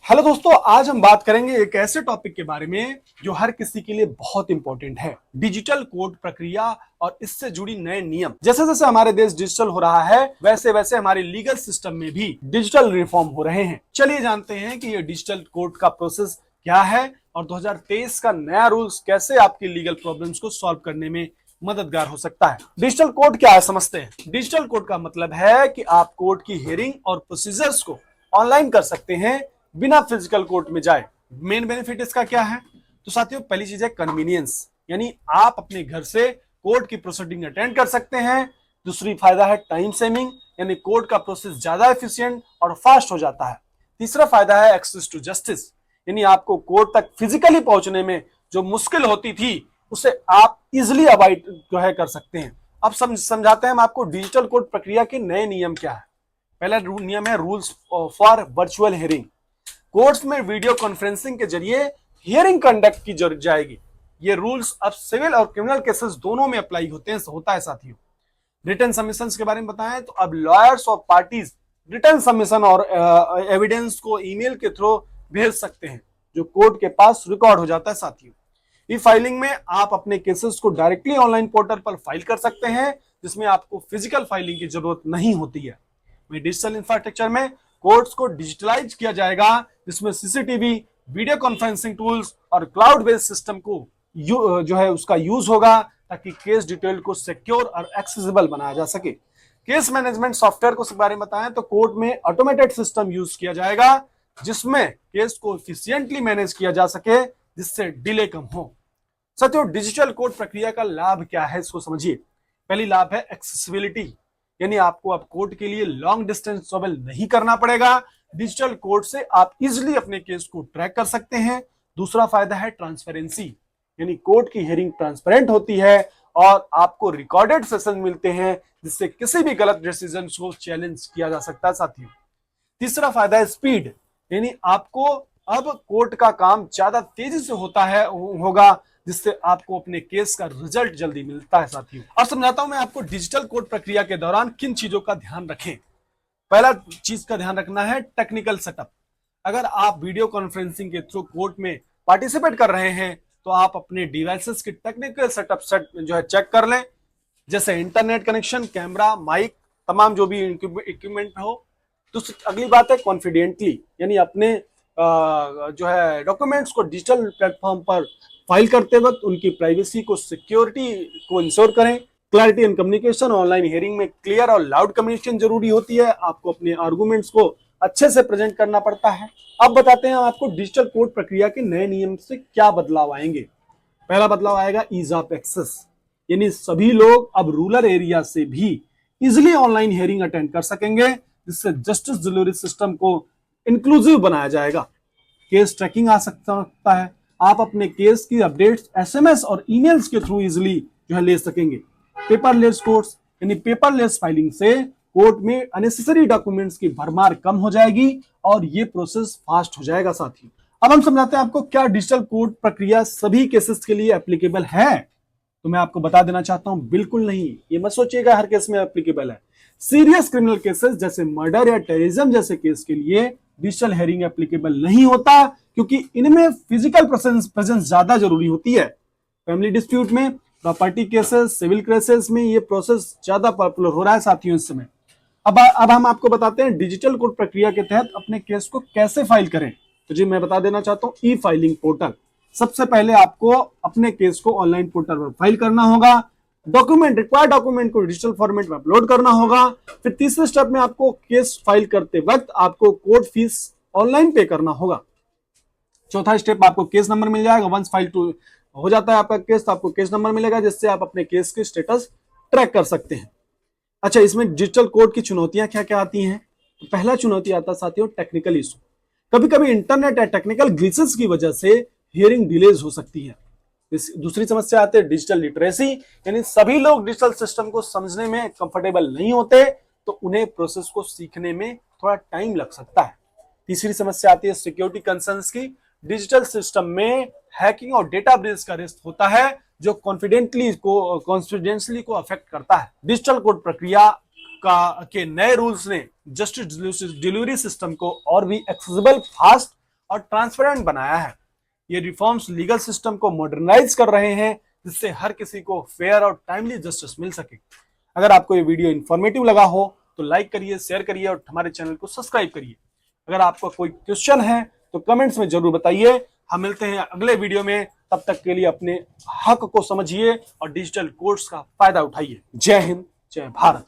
Hello दोस्तों, आज हम बात करेंगे एक ऐसे टॉपिक के बारे में जो हर किसी के लिए बहुत इंपॉर्टेंट है। डिजिटल कोड प्रक्रिया और इससे जुड़ी नए नियम। जैसे जैसे हमारे देश डिजिटल हो रहा है वैसे वैसे हमारे लीगल सिस्टम में भी डिजिटल रिफॉर्म हो रहे हैं। चलिए जानते हैं कि ये डिजिटल कोड का प्रोसेस क्या है और 2023 का नया रूल्स कैसे आपकी लीगल प्रॉब्लम्स को सॉल्व करने में मददगार हो सकता है। डिजिटल कोड क्या है समझते हैं। डिजिटल कोड का मतलब है कि आप कोड की हियरिंग और प्रोसीजर्स को ऑनलाइन कर सकते हैं बिना फिजिकल कोर्ट में जाए। मेन बेनिफिट इसका क्या है? तो साथियों, पहली चीज है कन्वीनियंस, यानी आप अपने घर से कोर्ट की प्रोसीडिंग अटेंड कर सकते हैं। दूसरी फायदा है टाइम सेविंग, यानी कोर्ट का प्रोसेस ज्यादा एफिशिएंट और फास्ट हो जाता है। तीसरा फायदा है एक्सेस टू जस्टिस, यानी आपको कोर्ट तक फिजिकली पहुंचने में जो मुश्किल होती थी उसे आप इजिली अवॉइड जो है कर सकते हैं। अब समझाते हैं हम आपको डिजिटल कोर्ट प्रक्रिया के नए नियम क्या है। पहला नियम है rules for virtual hearing. Courts में वीडियो कॉन्फ्रेंसिंग के जरिए हियरिंग कंडक्ट की जाएगी। ये रूल्स अब सिविल और क्रिमिनल केसेस दोनों में अप्लाई होता है साथियों। रिटन सबमिशंस के बारे में बताएं तो अब लॉयर्स और पार्टीज रिटन सबमिशन और एविडेंस को ईमेल के थ्रू भेज सकते हैं जो कोर्ट के पास रिकॉर्ड हो जाता है साथियों। ई फाइलिंग में आप अपने केसेस को डायरेक्टली ऑनलाइन पोर्टल पर फाइल कर सकते हैं जिसमें आपको फिजिकल फाइलिंग की जरूरत नहीं होती है। डिजिटल इंफ्रास्ट्रक्चर में कोर्ट्स को डिजिटलाइज किया जाएगा जिसमें सीसीटीवी, वीडियो कॉन्फ्रेंसिंग टूल्स और क्लाउड बेस्ड सिस्टम को जो है उसका यूज होगा ताकि केस डिटेल को सिक्योर और एक्सेसिबल बनाया जा सके। केस मैनेजमेंट सॉफ्टवेयर को बारे में बताएं तो कोर्ट में ऑटोमेटेड सिस्टम यूज किया जाएगा जिसमें केस को एफिशिएंटली मैनेज किया जा सके जिससे डिले कम हो। साथियों, डिजिटल कोर्ट प्रक्रिया का लाभ क्या है इसको समझिए। पहली लाभ है एक्सेसिबिलिटी, यानी आपको अब कोर्ट के लिए लॉन्ग डिस्टेंस ट्रेवल नहीं करना पड़ेगा। डिजिटल कोर्ट से आप इजिली अपने केस को ट्रैक कर सकते हैं। दूसरा फायदा है ट्रांसपेरेंसी, यानी कोर्ट की हियरिंग ट्रांसपेरेंट होती है और आपको रिकॉर्डेड सेशन मिलते हैं जिससे किसी भी गलत डिसीजन को चैलेंज किया जा सकता है साथियों। तीसरा फायदा है स्पीड, यानी आपको अब कोर्ट का काम ज्यादा तेजी से होगा जिससे आपको अपने केस का रिजल्ट जल्दी मिलता है साथियों। और समझाता हूं मैं आपको डिजिटल कोर्ट प्रक्रिया के दौरान किन चीजों का ध्यान रखें। पहला चीज का ध्यान रखना है टेक्निकल सेटअप। अगर आप वीडियो कॉन्फ्रेंसिंग के थ्रू कोर्ट में पार्टिसिपेट कर रहे हैं तो आप अपने डिवाइसेस के टेक्निकल सेटअप जो है चेक कर लें, जैसे इंटरनेट कनेक्शन, कैमरा, माइक, तमाम जो भी इक्विपमेंट हो। तो अगली बात है कॉन्फिडेंटली, यानी अपने जो है डॉक्यूमेंट्स को डिजिटल प्लेटफॉर्म पर फाइल करते वक्त उनकी प्राइवेसी को, सिक्योरिटी को इंश्योर करें। Clarity and communication, online hearing में क्लियर और लाउड कम्युनिकेशन जरूरी होती है। आपको अपने आर्गुमेंट्स को अच्छे से प्रेजेंट करना पड़ता है। अब बताते हैं आपको डिजिटल कोर्ट प्रक्रिया के नए नियम से क्या बदलाव आएंगे। पहला बदलाव आएगा ईज ऑफ एक्सेस, यानी सभी लोग अब रूरल एरिया से भी इजिली ऑनलाइन हियरिंग अटेंड कर सकेंगे जिससे जस्टिस डिलीवरी सिस्टम को इंक्लूसिव बनाया जाएगा। केस ट्रैकिंग आ सकता है, आप अपने केस की अपडेट्स एसएमएस और ईमेल्स के थ्रू इजिली जो है ले सकेंगे। पेपरलेस कोर्ट्स, यानी पेपरलेस फाइलिंग से कोर्ट में अननेसेसरी डॉक्यूमेंट्स की भरमार कम हो जाएगी और ये प्रोसेस फास्ट हो जाएगा साथियों। अब हम समझाते हैं आपको क्या डिजिटल कोर्ट प्रक्रिया सभी केसेस के लिए एप्लीकेबल है। तो मैं आपको बता देना चाहता हूं, बिल्कुल नहीं। ये मत सोचिएगा हर केस में एप्लीकेबल है। सीरियस क्रिमिनल केसेस जैसे मर्डर या टेररिज्म जैसे केस के लिए डिजिटल हियरिंग एप्लीकेबल नहीं होता क्योंकि इनमें फिजिकल प्रेजेंस ज्यादा जरूरी होती है। फैमिली डिस्प्यूट में, प्रॉपर्टी केसेस, सिविल केसेस में ये प्रोसेस ज्यादा पॉपुलर हो रहा है साथियों इस समय। अब हम आपको बताते हैं डिजिटल कोर्ट प्रक्रिया के तहत अपने केस को कैसे फाइल करें। तो जी मैं बता देना चाहता हूं ई फाइलिंग पोर्टल। सबसे पहले आपको अपने केस को ऑनलाइन पोर्टल पर फाइल करना होगा। रिक्वायर्ड डॉक्यूमेंट को डिजिटल फॉर्मेट में अपलोड करना होगा। फिर तीसरे स्टेप में आपको केस फाइल करते वक्त आपको कोर्ट फीस ऑनलाइन पे करना होगा। चौथा स्टेप, आपको केस नंबर मिल जाएगा। वंस फाइल हो जाता है आपका केस तो आपको केस नंबर मिलेगा जिससे आप अपने केस की स्टेटस ट्रैक कर सकते हैं। अच्छा, इसमें डिजिटल कोर्ट की चुनौतियां क्या क्या आती हैं। तो पहला चुनौती आता है साथियों टेक्निकल इशू। कभी कभी इंटरनेट या टेक्निकल ग्लिचेस की वजह से हियरिंग डिलेज हो सकती है। दूसरी समस्या आती है डिजिटल लिटरेसी, यानी सभी लोग डिजिटल सिस्टम को समझने में कंफर्टेबल नहीं होते तो उन्हें प्रोसेस को सीखने में थोड़ा टाइम लग सकता है। तीसरी समस्या आती है सिक्योरिटी कंसर्न्स की। डिजिटल सिस्टम में हैकिंग और डेटा ब्रीच का रिस्क होता है जो कॉन्फिडेंशियली को अफेक्ट करता है। डिजिटल कोड प्रक्रिया के नए रूल्स ने जस्टिस डिलीवरी सिस्टम को और भी एक्सेसिबल, फास्ट और ट्रांसपेरेंट बनाया है। ये रिफॉर्म्स लीगल सिस्टम को मॉडर्नाइज कर रहे हैं, जिससे हर किसी को फेयर और टाइमली जस्टिस मिल सके। अगर आपको ये वीडियो इंफॉर्मेटिव लगा हो तो लाइक करिए, शेयर करिए और हमारे चैनल को सब्सक्राइब करिए। अगर आपका कोई क्वेश्चन है तो कमेंट्स में जरूर बताइए। हम मिलते हैं अगले वीडियो में, तब तक के लिए अपने हक को समझिए और डिजिटल कोर्स का फायदा उठाइए। जय हिंद, जय भारत।